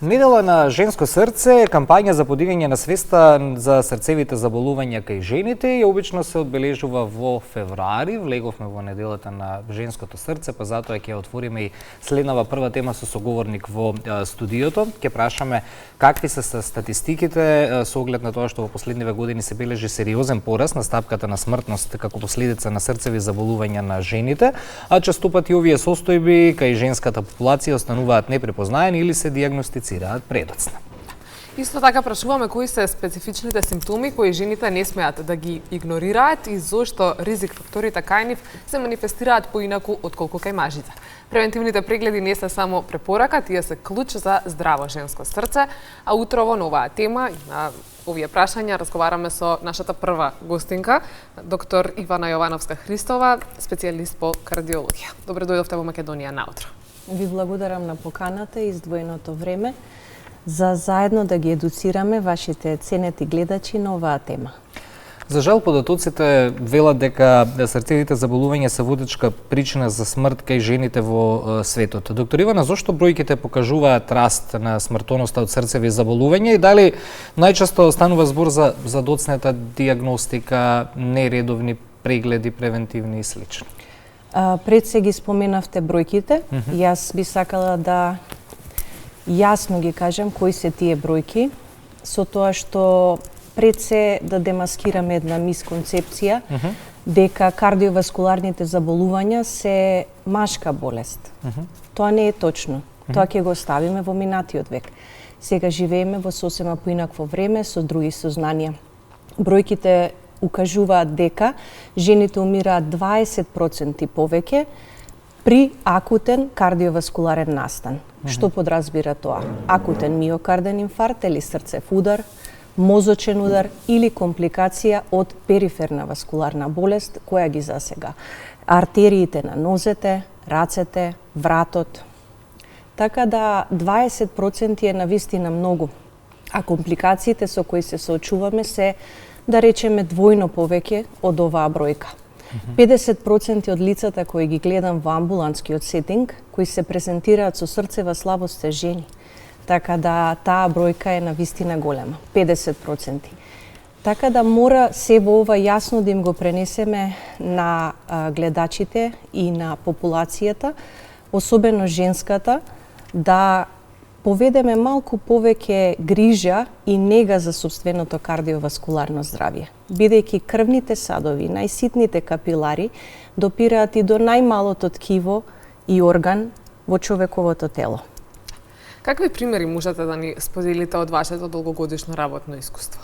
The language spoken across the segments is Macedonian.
Недела на женско срце, кампања за подигање на свеста за срцевите заболувања кај жените и обично се одбележува во февруари. Влеговме во неделата на женското срце, па затоа ќе отвориме и следнава прва тема со соговорник во студиото. Ќе прашаме какви се статистиките со оглед на тоа што во последниве години се бележи сериозен пораст на стапката на смртност како последица на срцеви заболувања на жените, а често пати овие состојби кај женската популација остануваат непрепознаени или се дијагностицираат предоцна. Исто така прашуваме кои се специфичните симптоми кои жените не смеат да ги игнорираат и зошто ризик факторите кај нив се манифестираат поинаку отколку кај мажите. Превентивните прегледи не се само препорака, тие се клуч за здраво женско срце, а утрово на оваа тема и на овие прашања разговараме со нашата прва гостинка, доктор Ивана Јовановска-Христова, специјалист по кардиологија. Добре дојдовте во Македонија наутро. Ви благодарам на поканата и издвоеното време за заедно да ги едуцираме вашите ценети гледачи на оваа тема. За жал, податоците велат дека срцевите заболувања се водечка причина за смрт кај жените во светот. Доктор Ивана, зошто бројките покажуваат раст на смртоноста од срцеви заболувања и дали најчесто станува збор за доцнета дијагностика, нередовни прегледи, превентивни и слични? Пред се ги споменавте бројките. Јас би сакала да јасно ги кажам кои се тие бројки, со тоа што пред се да демаскираме една мисконцепција дека кардиоваскуларните заболувања се машка болест. Тоа не е точно. Тоа ќе го оставиме во минатиот век. Сега живееме во сосема поинакво време со други сознанија. Бројките укажуваат дека жените умираат 20% повеќе при акутен кардиоваскуларен настан. Што подразбира тоа? Акутен миокарден инфаркт или срцев удар, мозочен удар или компликација од периферна васкуларна болест која ги засега артериите на нозете, рацете, вратот. Така да 20% е навистина многу, а компликациите со кои се соочуваме се, да речеме, двојно повеќе од оваа бројка. 50% од лицата кои ги гледам во амбулантскиот сетинг, кои се презентираат со срцева слабост се жени. Така да таа бројка е навистина голема, 50%. Така да мора се во ова јасно да им го пренесеме на гледачите и на популацијата, особено женската, да поведеме малку повеќе грижа и нега за сопственото кардиоваскуларно здравје. Бидејќи крвните садови, најситните капилари, допираат и до најмалото ткиво и орган во човековото тело. Какви примери можете да ни споделите од вашето долгогодишно работно искуство?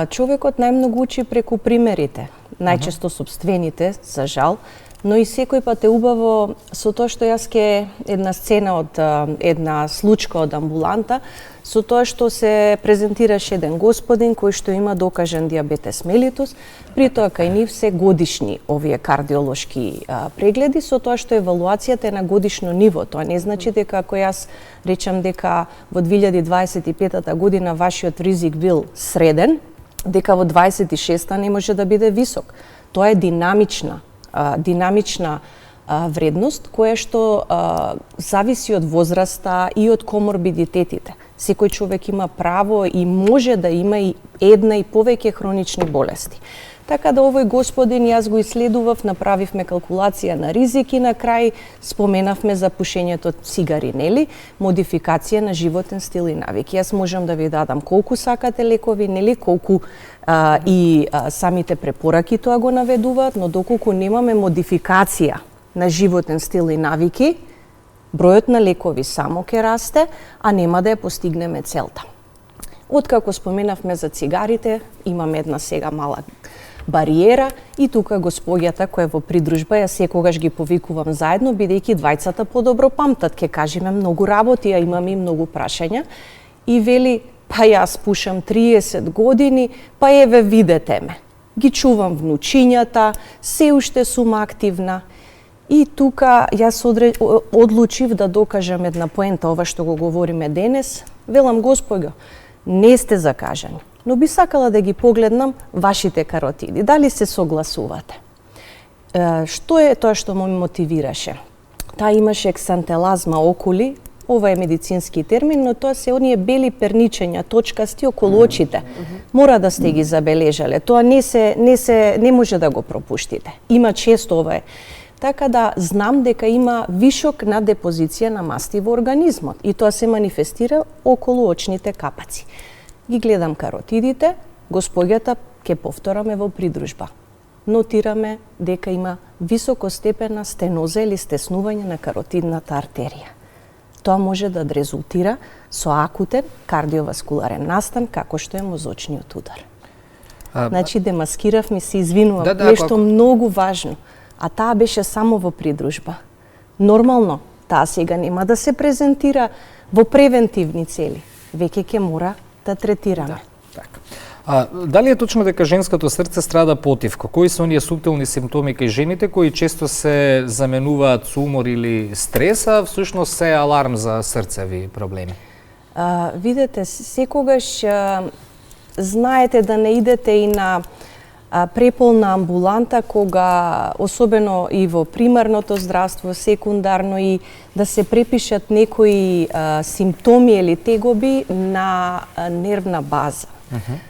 Човекот најмногу учи преку примерите, најчесто сопствените, за жал, но и секој пат е убаво со тоа што јас ке една сцена од една случка од амбуланта, со тоа што се презентираше еден господин кој што има докажан диабетес мелитус, при тоа кај нив се годишни овие кардиолошки прегледи, со тоа што евалуацијата е на годишно ниво. Тоа не значи дека ако јас речам дека во 2025 година вашиот ризик бил среден, дека во 26-та не може да биде висок. Тоа е динамична вредност која што зависи од возраста и од коморбидитетите. Секој човек има право и може да има и една и повеќе хронични болести. Така да овој господин јас го исследував, направивме калкулација на ризик и на крај споменавме за пушењето од цигари, нели? Модификација на животен стил и навики. Јас можам да ви дадам колку сакате лекови, нели? Колку самите препораки тоа го наведуваат, но доколку немаме модификација на животен стил и навики, бројот на лекови само ќе расте, а нема да ја постигнеме целта. Откако споменавме за цигарите, имаме една сега мала бариера и тука господјата која во придружба ја секогаш ги повикувам заедно, бидејќи двајцата подобро памтат, ќе кажеме многу работи, а имаме и многу прашања, и вели, па јас пушам 30 години, па еве видете ме. Ги чувам внучињата, се уште сум активна. И тука јас одлучив да докажам една поента, ова што го говориме денес. Велам, господјо, не сте закажани, но би сакала да ги погледнам вашите каротиди. Дали се согласувате? Што е тоа што ме мотивираше? Таа имаше ексантелазма окули, Ова е медицински термин, но тоа се оние бели перничења, точкасти околу очите. Мора да сте ги забележале. Тоа не може да го пропуштите. Има често ова е. Така да знам дека има вишок на депозиција на масти во организмот и тоа се манифестира околу очните капаци. Ги гледам каротидите, господјата ќе повтораме во придружба. Нотираме дека има високо степен на стеноза или стеснување на каротидната артерија. Тоа може да резултира со акутен кардиоваскуларен настан, како што е мозочниот удар. Значи, демаскирав, ми се извинувам, нешто многу важно, а таа беше само во придружба. Нормално, таа сега нема да се презентира во превентивни цели, веќе ќе мора да третираме. Така. Дали е точно дека женското срце страда потивко? Кои се оние суптилни симптоми кај жените кои често се заменуваат со умор или стрес, а всушност се аларм за срцеви проблеми? Видете, секогаш знаете да не идете и на преполна амбуланта, кога, особено и во примарното здравство, секундарно, и да се препишат некои симптоми или тегоби на нервна база.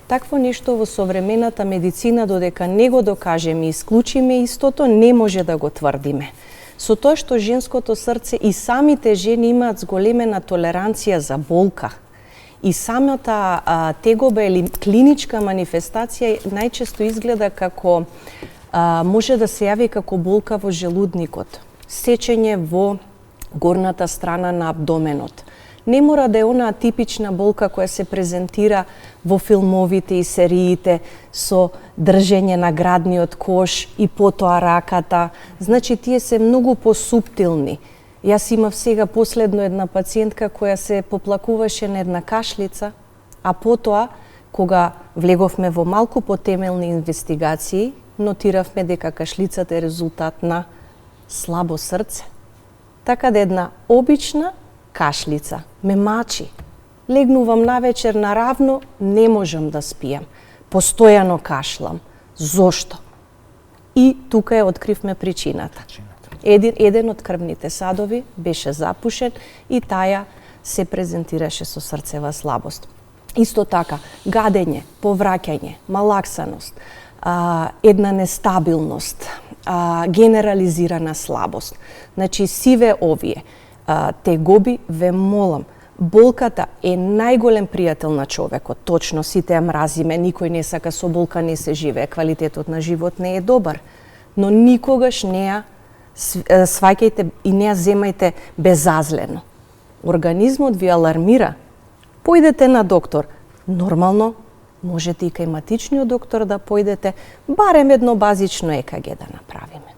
Такво нешто во современата медицина, додека не го докажеме и исклучиме истото, не може да го тврдиме. Со тоа што женското срце и самите жени имаат зголемена толеранција за болка, и самата тегоба или клиничка манифестација најчесто изгледа како може да се јави како болка во желудникот, сечење во горната страна на абдоменот. Не мора да е онаа типична болка која се презентира во филмовите и сериите со држење на градниот кош и потоа раката. Значи, тие се многу посуптилни. Јас имав сега последно една пациентка која се поплакуваше на една кашлица, а потоа, кога влеговме во малку потемелни инвестигации, нотиравме дека кашлицата е резултат на слабо срце. Така да една обична кашлица ме мачи. Легнувам навечер наравно, не можам да спијам. Постојано кашлам. Зошто? И тука ја откривме причината. Еден од крвните садови беше запушен и таја се презентираше со срцева слабост. Исто така, гадење, повраќање, малаксаност, една нестабилност, генерализирана слабост. Значи, сиве овие тегоби, ве молам, болката е најголем пријател на човекот. Точно, сите ја мразиме, никој не сака, со болка не се живее, квалитетот на живот не е добар. Но никогаш не ја сваќајте и не ја земајте безазлено. Организмот ви алармира. Појдете на доктор. Нормално, можете и кај матичниот доктор да појдете, барем едно базично ЕКГ да направиме.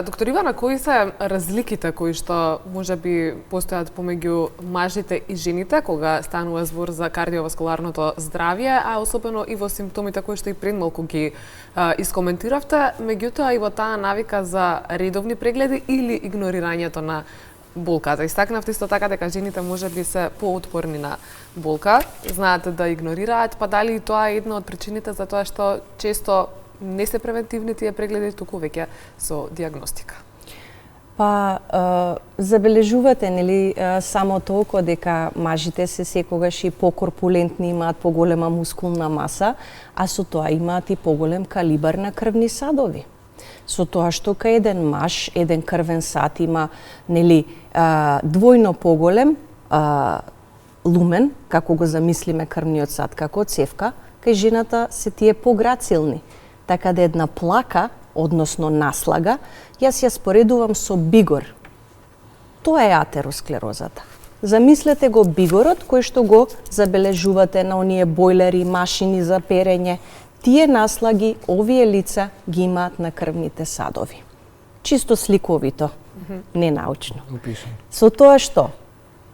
Доктор Ивана, кои се разликите кои што можеби постојат помеѓу мажите и жените кога станува збор за кардиоваскуларното здравје, а особено и во симптомите кои што и пред малку ги искоментиравте, меѓутоа и во таа навика за редовни прегледи или игнорирањето на болката? Истакнавте исто така дека жените можеби се поотпорни на болка, знаат да игнорираат, па дали и тоа е една од причините за тоа што често не се превентивни тие прегледи, туку веќе со диагностика? Па, забележувате, нели, само толку дека мажите се секогаш и покорпулентни, имаат поголема мускулна маса, а со тоа имаат и поголем калибар на крвни садови. Со тоа што кај еден маж, еден крвен сад има, нели, двојно поголем лумен, како го замислиме крвниот сад како цевка, кај жената се тие пограцилни. Така да една плака, односно наслага, јас ја споредувам со бигор. Тоа е атеросклерозата. Замислете го бигорот кој што го забележувате на оние бойлери, машини за перење. Тие наслаги, овие лица ги имаат на крвните садови. Чисто сликовито, не научно. Со тоа што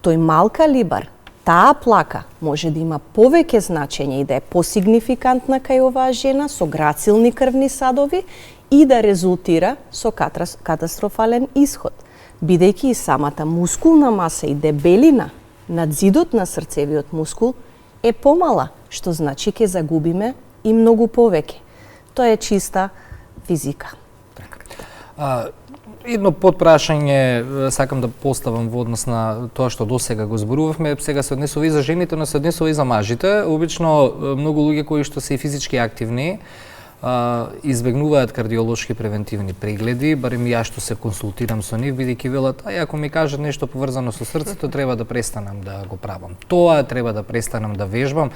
тој мал калибар, таа плака може да има повеќе значење и да е посигнификантна кај оваа жена со грацилни крвни садови и да резултира со катастрофален исход, бидејќи и самата мускулна маса и дебелина над зидот на срцевиот мускул е помала, што значи ќе загубиме и многу повеќе. Тоа е чиста физика. Едно подпрашање сакам да поставам во однос на тоа што досега го зборувавме, сега се однесува и за жените, но се однесува и за мажите. Обично многу луѓе кои што се и физички активни избегнуваат кардиолошки превентивни прегледи, барем ја што се консултирам со нив, бидејќи велат, ако ми кажат нешто поврзано со срцето, треба да престанам да го правам. Тоа треба да престанам да вежбам.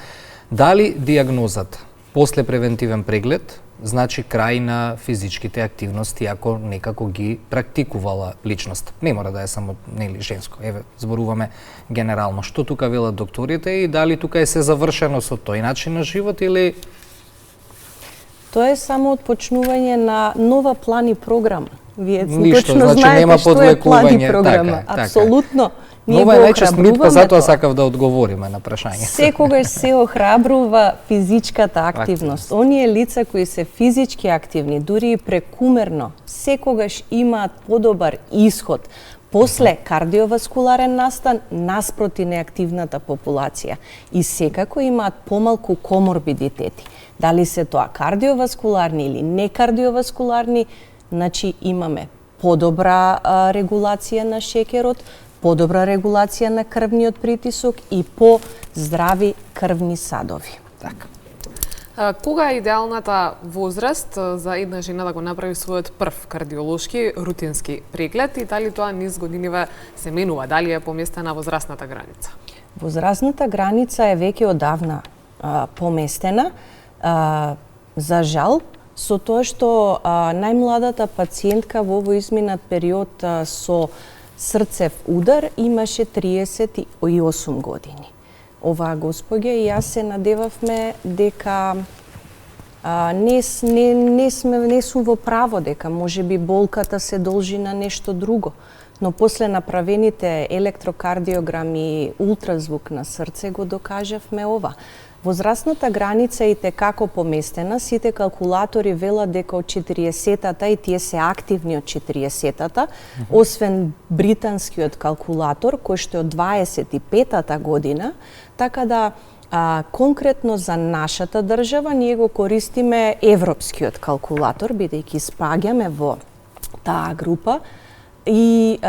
Дали диагнозата после превентивен преглед значи крај на физичките активности ако некако ги практикувала личност. Не мора да е само женско. Еве, зборуваме генерално. Што тука велат докторите и дали тука е се завршено со тој начин на живот или тоа е само отпочнување на нова план и програма. Вие ништо, точно значи знаете нема што е план и подвлекување, програма. така. Апсолутно. Нова е најчест митка, затоа сакав да одговориме на прашањето. Секогаш се охрабрува физичката активност. Оние лица кои се физички активни, дури и прекумерно, секогаш имаат подобар исход после кардиоваскуларен настан наспроти неактивната популација и секако имаат помалку коморбидитети. Дали се тоа кардиоваскуларни или некардиоваскуларни, значи имаме подобра регулација на шекерот, подобра регулација на крвниот притисок и по-здрави крвни садови. Така. Кога е идеалната возраст за една жена да го направи својот прв кардиолошки рутински преглед и дали тоа низ годиниве се менува, дали е поместена возрастната граница? Возрастната граница е веќе одавна поместена. За жал, со тоа што најмладата пациентка во овој изминат период со срцев удар имаше 38 години. Оваа госпоѓа и јас се надевавме дека не сум во право, дека можеби болката се должи на нешто друго. Но после направените електрокардиограми и ултразвук на срце го докажавме ова. Возрастната граница е како поместена, сите калкулатори велат дека од 40-тата и тие се активни од 40-тата, освен британскиот калкулатор кој што е од 25-та година, така да конкретно за нашата држава ние го користиме европскиот калкулатор, бидејќи спаѓаме во таа група,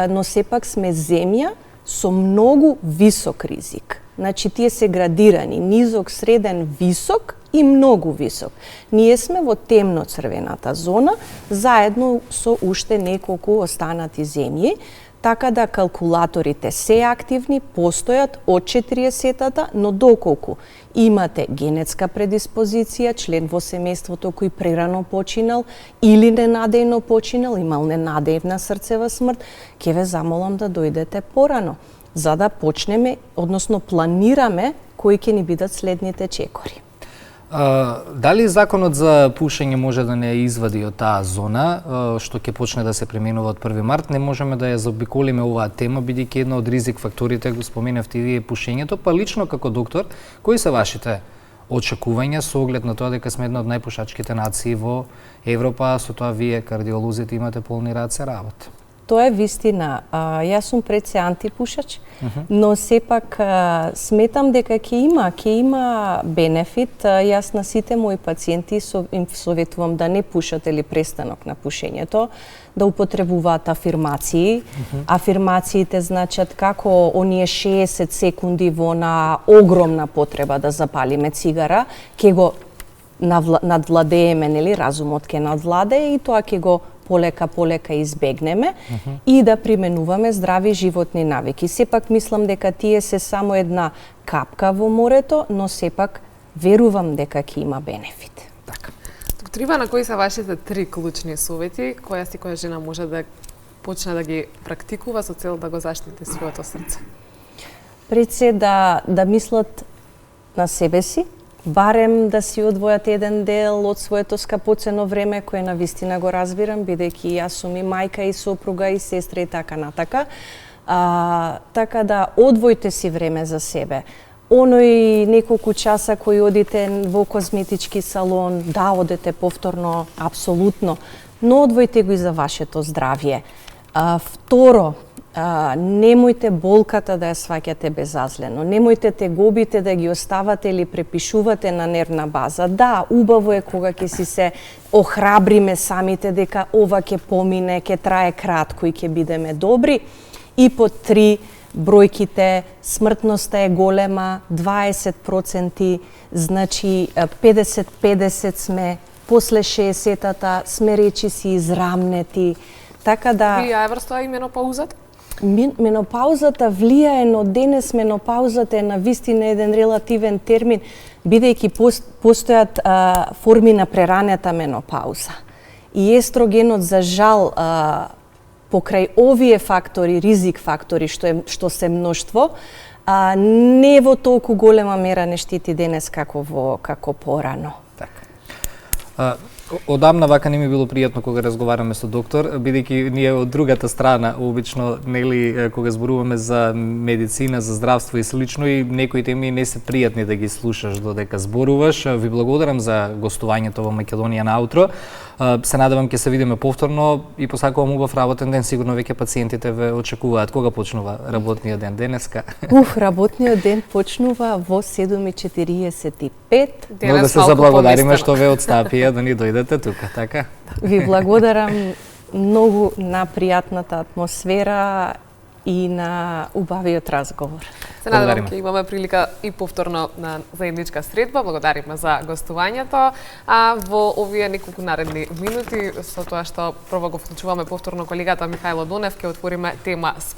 но сепак сме земја со многу висок ризик. Значи, тие се градирани, низок, среден, висок и многу висок. Ние сме во темно-црвената зона, заедно со уште неколку останати земји, така да калкулаторите се активни, постојат од 40-тата, но доколку имате генетска предиспозиција, член во семејството кој прерано починал или ненадејно починал, имал ненадејна срцева смрт, ќе ве замолам да дојдете порано, за да почнеме, односно планираме кои ќе ни бидат следните чекори. Дали законот за пушење може да не извади од таа зона, што ќе почне да се применува од 1 март, не можеме да ја заобиколиме оваа тема, бидејќи една од ризик факторите, го споменавте и вие, пушењето, па лично како доктор, кои се вашите очекувања со оглед на тоа дека сме една од најпушачките нации во Европа, со тоа вие кардиолозите имате полни раце работа? Тоа е вистина. Јас сум пред се антипушач, но сепак сметам дека ќе има бенефит. Јас на сите мои пациенти им советувам да не пушат или престанок на пушењето, да употребуваат афирмации. Афирмациите значат како оние 60 секунди во на огромна потреба да запалиме цигара, ќе го надвладееме, нели, разумот ќе надвладее и тоа ќе го полека избегнеме и да применуваме здрави животни навики. Сепак мислам дека тие се само една капка во морето, но сепак верувам дека ќе има бенефит. Така. Доктор Ивана, кои се вашите 3 клучни совети која секоја жена може да почне да ги практикува со цел да го заштити своето срце? Пред се да мислат на себе си, барем да си одвојат еден дел од своето скапоцено време, кое навистина го разбирам, бидејќи јас сум и мајка, и сопруга, и сестра, и така натака. Така да одвојте си време за себе. Оној неколку часа кои одите во козметички салон, да, одете повторно, апсолутно, но одвојте го и за вашето здравје. Второ, немојте болката да ја сваќате безазлено, немојте тегобите да ги оставате или препишувате на нервна база. Да, убаво е кога ќе си се охрабриме самите дека ова ќе помине, ќе трае кратко и ќе бидеме добри. И под 3, бројките, смртноста е голема, 20%, значи 50-50 сме, после 60-та сме речиси израмнети, така да... Влијае врз тоа и менопаузата? Менопаузата влијае, но денес менопаузата е навистина еден релативен термин, бидејќи постојат форми на преранета менопауза. И естрогенот, за жал, покрај овие фактори, ризик фактори, што се мноштво, не во толку голема мера не штити денес како порано. Така. Одамна вака не ми било пријатно кога разговараме со доктор, бидејќи ние од другата страна, обично, нели, кога зборуваме за медицина, за здравство и слично, и некои теми не се пријатни да ги слушаш додека зборуваш. Ви благодарам за гостувањето во Македонија наутро. Се надевам ќе се видиме повторно и посакувам убав работен ден. Сигурно веќе пациентите ве очекуваат. Кога почнува работниот ден денеска? Работниот ден почнува во 7:45. Но да се заблагодариме што ве одстапија да ни дојдете тука, така? Ви благодарам многу на пријатната атмосфера и на убавиот разговор. Се надевам ќе имаме прилика и повторно на заедничка средба. Благодариме за гостувањето. А во овие неколку наредни минути, со тоа што прво го вклучуваме повторно колегата Михајло Донев, ќе отвориме тема